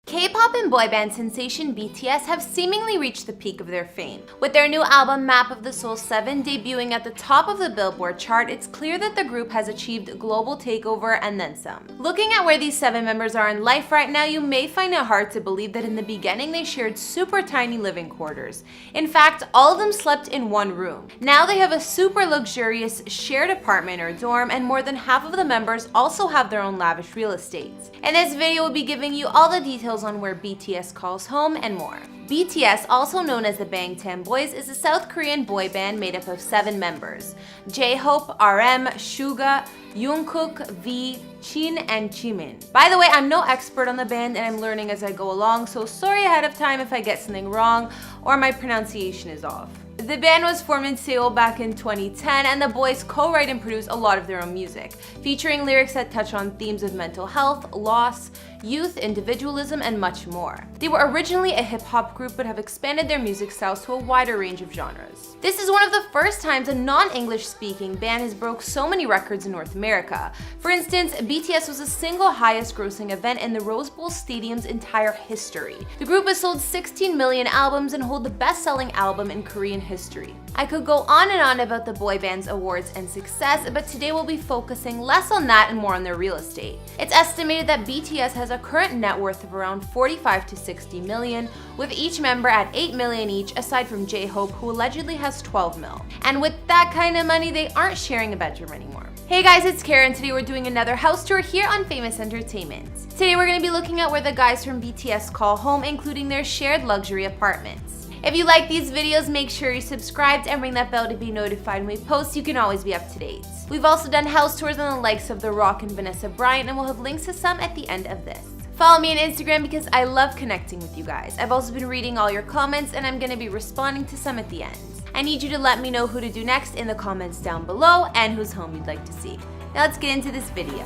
K-pop and boy band sensation BTS have seemingly reached the peak of their fame. With their new album Map of the Soul 7 debuting at the top of the Billboard chart, it's clear that the group has achieved global takeover and then some. Looking at where these 7 members are in life right now, you may find it hard to believe that in the beginning they shared super tiny living quarters. In fact, all of them slept in one room. Now they have a super luxurious shared apartment or dorm, and more than half of the members also have their own lavish real estate. In this video, we'll be giving you all the details on where BTS calls home and more. BTS, also known as the Bangtan Boys, is a South Korean boy band made up of 7 members: J-Hope, RM, Suga, Jungkook, V, Jin, and Jimin. By the way, I'm no expert on the band and I'm learning as I go along, so sorry ahead of time if I get something wrong or my pronunciation is off. The band was formed in Seoul back in 2010, and the boys co-write and produce a lot of their own music, featuring lyrics that touch on themes of mental health, loss, youth, individualism, and much more. They were originally a hip-hop group but have expanded their music styles to a wider range of genres. This is one of the first times a non-English speaking band has broke so many records in North America. For instance, BTS was the single highest grossing event in the Rose Bowl Stadium's entire history. The group has sold 16 million albums and hold the best-selling album in Korean history. I could go on and on about the boy band's awards and success, but today we'll be focusing less on that and more on their real estate. It's estimated that BTS has a current net worth of around 45 to 60 million, with each member at 8 million each, aside from J-Hope, who allegedly has 12 mil. And with that kind of money, they aren't sharing a bedroom anymore. Hey guys, it's Karen. Today we're doing another house tour here on Famous Entertainment. Today we're going to be looking at where the guys from BTS call home, including their shared luxury apartments. If you like these videos, make sure you're subscribed and ring that bell to be notified when we post. You can always be up to date. We've also done house tours on the likes of The Rock and Vanessa Bryant, and we'll have links to some at the end of this. Follow me on Instagram because I love connecting with you guys. I've also been reading all your comments and I'm going to be responding to some at the end. I need you to let me know who to do next in the comments down below and whose home you'd like to see. Now let's get into this video.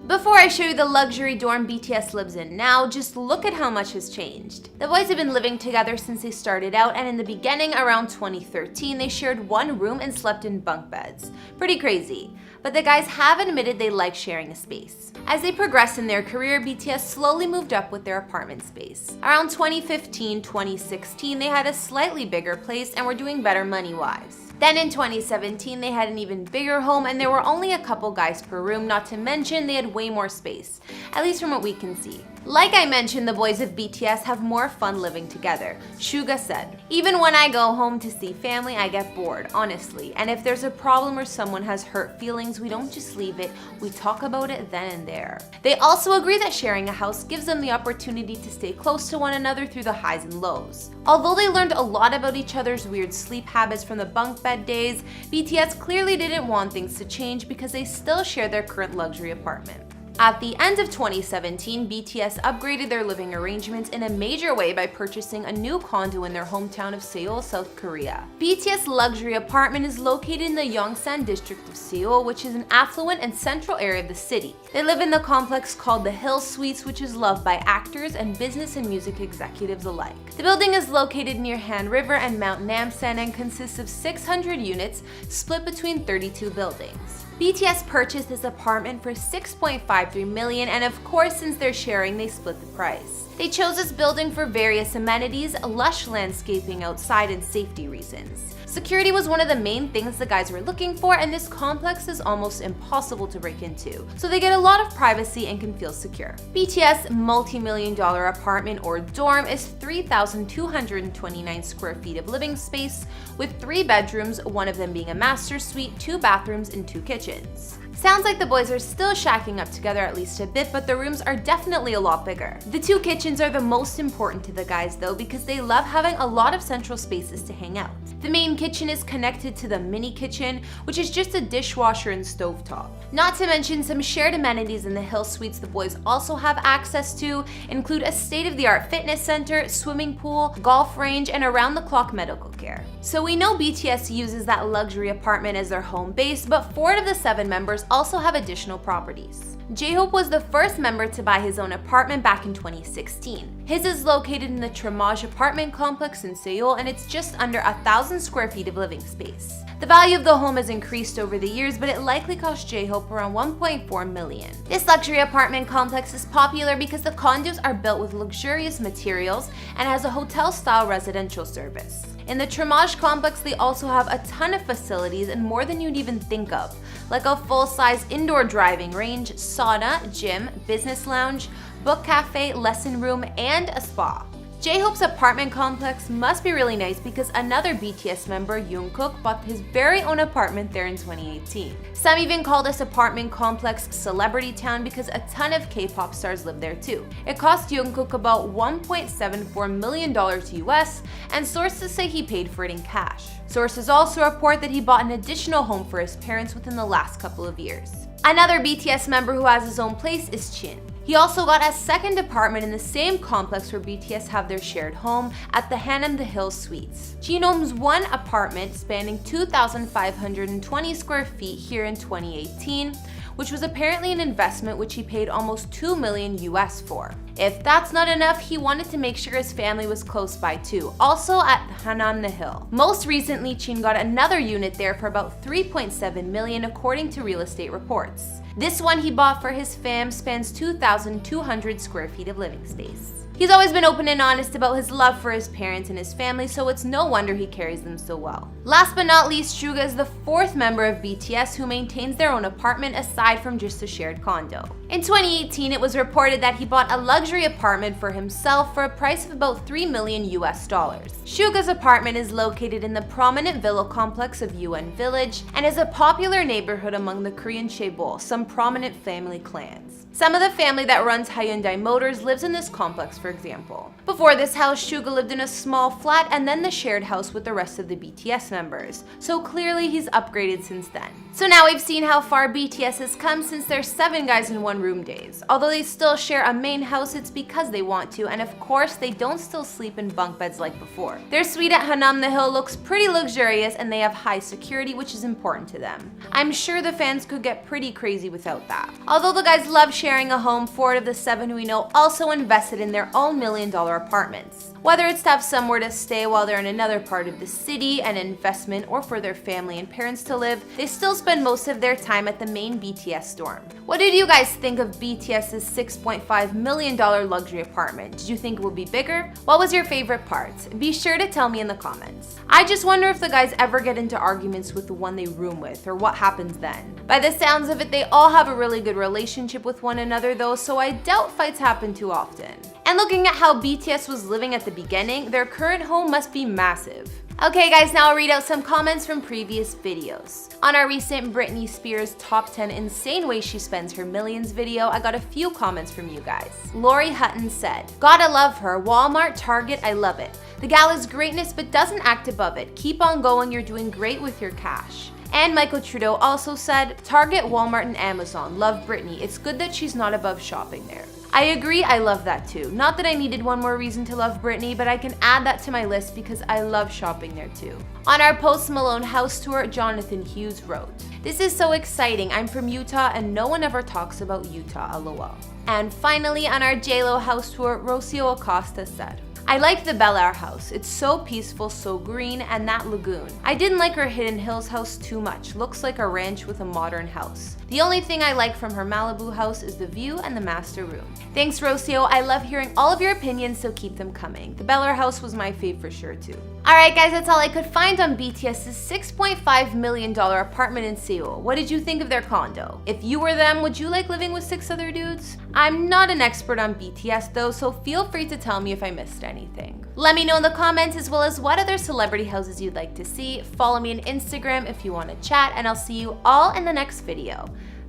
Before I show you the luxury dorm BTS lives in now, just look at how much has changed. The boys have been living together since they started out, and in the beginning, around 2013, they shared one room and slept in bunk beds. Pretty crazy. But the guys have admitted they like sharing a space. As they progressed in their career, BTS slowly moved up with their apartment space. Around 2015-2016, they had a slightly bigger place and were doing better money-wise. Then in 2017, they had an even bigger home and there were only a couple guys per room, not to mention they had way more space, at least from what we can see. Like I mentioned, the boys of BTS have more fun living together. Suga said, "Even when I go home to see family, I get bored, honestly. And if there's a problem or someone has hurt feelings, we don't just leave it, we talk about it then and there." They also agree that sharing a house gives them the opportunity to stay close to one another through the highs and lows. Although they learned a lot about each other's weird sleep habits from the bunk bed days, BTS clearly didn't want things to change because they still share their current luxury apartment. At the end of 2017, BTS upgraded their living arrangements in a major way by purchasing a new condo in their hometown of Seoul, South Korea. BTS' luxury apartment is located in the Yongsan district of Seoul, which is an affluent and central area of the city. They live in the complex called the Hill Suites, which is loved by actors and business and music executives alike. The building is located near Han River and Mount Namsan and consists of 600 units split between 32 buildings. BTS purchased this apartment for $6.53 million, and of course, since they're sharing, they split the price. They chose this building for various amenities, lush landscaping outside, and safety reasons. Security was one of the main things the guys were looking for, and this complex is almost impossible to break into, so they get a lot of privacy and can feel secure. BTS' multi-million-dollar apartment or dorm is 3,229 square feet of living space with 3 bedrooms, one of them being a master suite, 2 bathrooms, and 2 kitchens. Sounds like the boys are still shacking up together at least a bit, but the rooms are definitely a lot bigger. The 2 kitchens are the most important to the guys though, because they love having a lot of central spaces to hang out. The main kitchen is connected to the mini kitchen, which is just a dishwasher and stovetop. Not to mention some shared amenities in the Hill Suites the boys also have access to include a state-of-the-art fitness center, swimming pool, golf range, and around-the-clock medical healthcare. So we know BTS uses that luxury apartment as their home base, but 4 of the 7 members also have additional properties. J-Hope was the first member to buy his own apartment back in 2016. His is located in the Tramage apartment complex in Seoul, and it's just under 1,000 square feet of living space. The value of the home has increased over the years, but it likely cost J-Hope around $1.4 million. This luxury apartment complex is popular because the condos are built with luxurious materials and has a hotel-style residential service. In the Tramage complex, they also have a ton of facilities and more than you'd even think of, like a full-size indoor driving range, sauna, gym, business lounge, book cafe, lesson room, and a spa. J-Hope's apartment complex must be really nice because another BTS member, Jungkook, bought his very own apartment there in 2018. Some even call this apartment complex Celebrity Town because a ton of K-pop stars live there too. It cost Jungkook about $1.74 million US, and sources say he paid for it in cash. Sources also report that he bought an additional home for his parents within the last couple of years. Another BTS member who has his own place is Jin. He also got a second apartment in the same complex where BTS have their shared home at the Hanam the Hill Suites. Jin owns one apartment spanning 2,520 square feet here in 2018, which was apparently an investment which he paid almost $2 million US for. If that's not enough, he wanted to make sure his family was close by too, also at Hanam the Hill. Most recently, Jin got another unit there for about $3.7 million according to real estate reports. This one he bought for his fam spans 2,200 square feet of living space. He's always been open and honest about his love for his parents and his family, so it's no wonder he carries them so well. Last but not least, Suga is the 4th member of BTS who maintains their own apartment aside from just a shared condo. In 2018, it was reported that he bought a luxury apartment for himself for a price of about $3 million US. Suga's apartment is located in the prominent villa complex of UN Village and is a popular neighborhood among the Korean Chaebol, some prominent family clans. Some of the family that runs Hyundai Motors lives in this complex, for example. Before this house, Suga lived in a small flat and then the shared house with the rest of the BTS members, so clearly he's upgraded since then. So now we've seen how far BTS has come since their 7 guys in one room days. Although they still share a main house, it's because they want to, and of course they don't still sleep in bunk beds like before. Their suite at Hanam the Hill looks pretty luxurious and they have high security, which is important to them. I'm sure the fans could get pretty crazy without that. Although the guys love sharing a home, 4 of the 7 we know also invested in their own $1 million apartments. Whether it's to have somewhere to stay while they're in another part of the city, an investment, or for their family and parents to live, they still spend most of their time at the main BTS dorm. What did you guys think of BTS's $6.5 million luxury apartment? Did you think it would be bigger? What was your favorite part? Be sure to tell me in the comments. I just wonder if the guys ever get into arguments with the one they room with, or what happens then. By the sounds of it, they all have a really good relationship with one another though, so I doubt fights happen too often. And looking at how BTS was living at the beginning, their current home must be massive. Okay guys, now I'll read out some comments from previous videos. On our recent Britney Spears top 10 insane ways she spends her millions video, I got a few comments from you guys. Lori Hutton said, "Gotta love her, Walmart, Target, I love it. The gal is greatness but doesn't act above it. Keep on going, you're doing great with your cash." And Michael Trudeau also said, "Target, Walmart, and Amazon, love Britney. It's good that she's not above shopping there." I agree, I love that too. Not that I needed one more reason to love Britney, but I can add that to my list because I love shopping there too. On our Post Malone house tour, Jonathan Hughes wrote, "This is so exciting. I'm from Utah and no one ever talks about Utah, lol." And finally, on our JLo house tour, Rocio Acosta said, "I like the Bel Air house. It's so peaceful, so green, and that lagoon. I didn't like her Hidden Hills house too much. Looks like a ranch with a modern house. The only thing I like from her Malibu house is the view and the master room." Thanks, Rocio. I love hearing all of your opinions, so keep them coming. The Bel Air house was my fave for sure too. Alright guys, that's all I could find on BTS's $6.5 million apartment in Seoul. What did you think of their condo? If you were them, would you like living with 6 other dudes? I'm not an expert on BTS though, so feel free to tell me if I missed anything. Let me know in the comments as well as what other celebrity houses you'd like to see. Follow me on Instagram if you want to chat, and I'll see you all in the next video.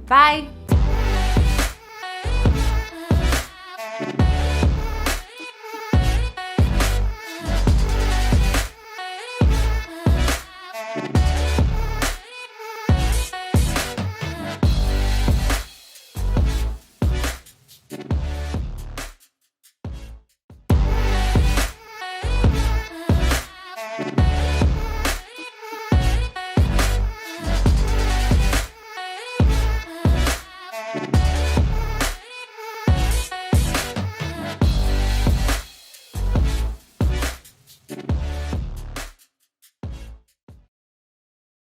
Bye!